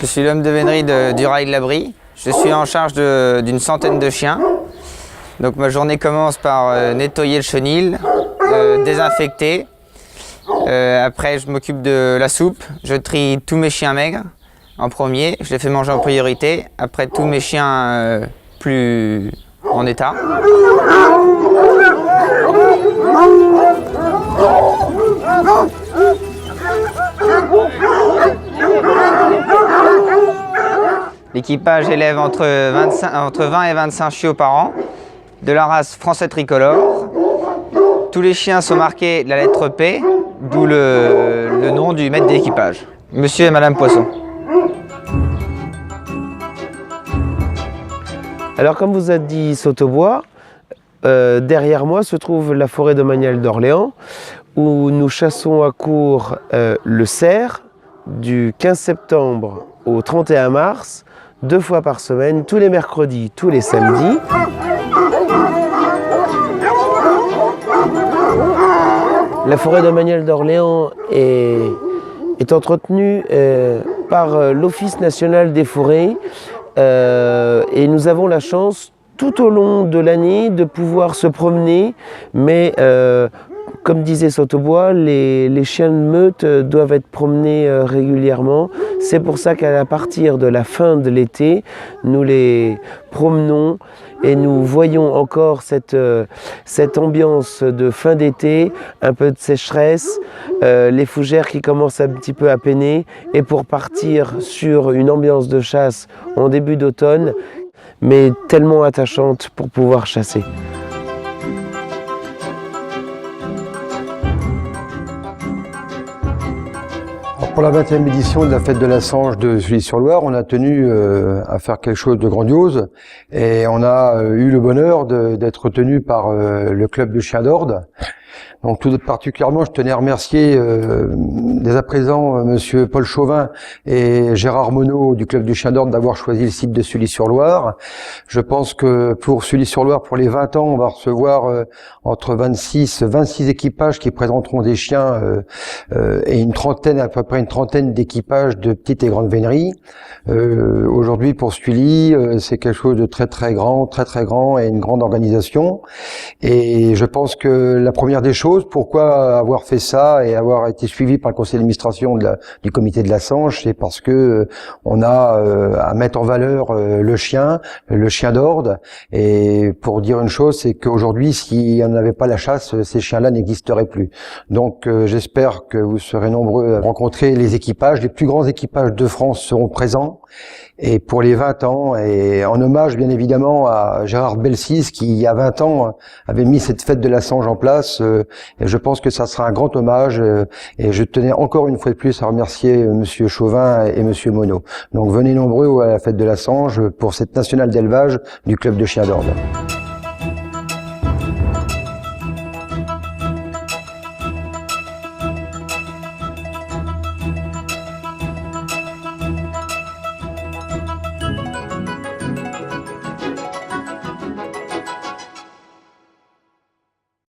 Je suis l'homme de vénerie du rail de la Brie. Je suis en charge d'une centaine de chiens. Donc ma journée commence par nettoyer le chenil, désinfecter. Après je m'occupe de la soupe. Je trie tous mes chiens maigres en premier. Je les fais manger en priorité. Après tous mes chiens plus en état. L'équipage élève entre 20 et 25 chiots par an, de la race français tricolore. Tous les chiens sont marqués de la lettre P, d'où le nom du maître d'équipage, Monsieur et Madame Poisson. Alors comme vous a dit Sautobois, derrière moi se trouve la forêt domaniale d'Orléans, où nous chassons à court le cerf du 15 septembre au 31 mars, 2 fois par semaine, tous les mercredis, tous les samedis. La forêt domaniale d'Orléans est entretenue par l'Office national des forêts et nous avons la chance tout au long de l'année de pouvoir se promener, mais comme disait Sautobois, les chiens de meute doivent être promenés régulièrement. C'est pour ça qu'à partir de la fin de l'été, nous les promenons et nous voyons encore cette ambiance de fin d'été, un peu de sécheresse, les fougères qui commencent un petit peu à peiner, et pour partir sur une ambiance de chasse en début d'automne, mais tellement attachante pour pouvoir chasser. Pour la 20e édition de la fête de la Sange de Sully-sur-Loire, on a tenu à faire quelque chose de grandiose et on a eu le bonheur d'être retenu par le club de chiens d'ordre. Donc tout particulièrement, je tenais à remercier dès à présent Monsieur Paul Chauvin et Gérard Monod du club du chien d'ordre d'avoir choisi le site de Sully-sur-Loire. Je pense que pour Sully-sur-Loire, pour les 20 ans, on va recevoir entre 26 équipages qui présenteront des chiens et à peu près une trentaine d'équipages de petites et grandes véneries. Aujourd'hui, pour Sully, c'est quelque chose de très très grand et une grande organisation. Et je pense que la première des choses, pourquoi avoir fait ça et avoir été suivi par le conseil d'administration du comité de la Sange, c'est parce que on a à mettre en valeur le chien d'ordre. Et pour dire une chose, c'est qu'aujourd'hui, s'il n'y en avait pas la chasse, ces chiens-là n'existeraient plus. Donc j'espère que vous serez nombreux à rencontrer les équipages. Les plus grands équipages de France seront présents. Et pour les 20 ans, et en hommage bien évidemment à Gérard Belsis qui il y a 20 ans avait mis cette fête de la Sange en place, et je pense que ça sera un grand hommage, et je tenais encore une fois de plus à remercier Monsieur Chauvin et Monsieur Monod. Donc venez nombreux à la fête de la Sange pour cette nationale d'élevage du club de chiens d'ordre.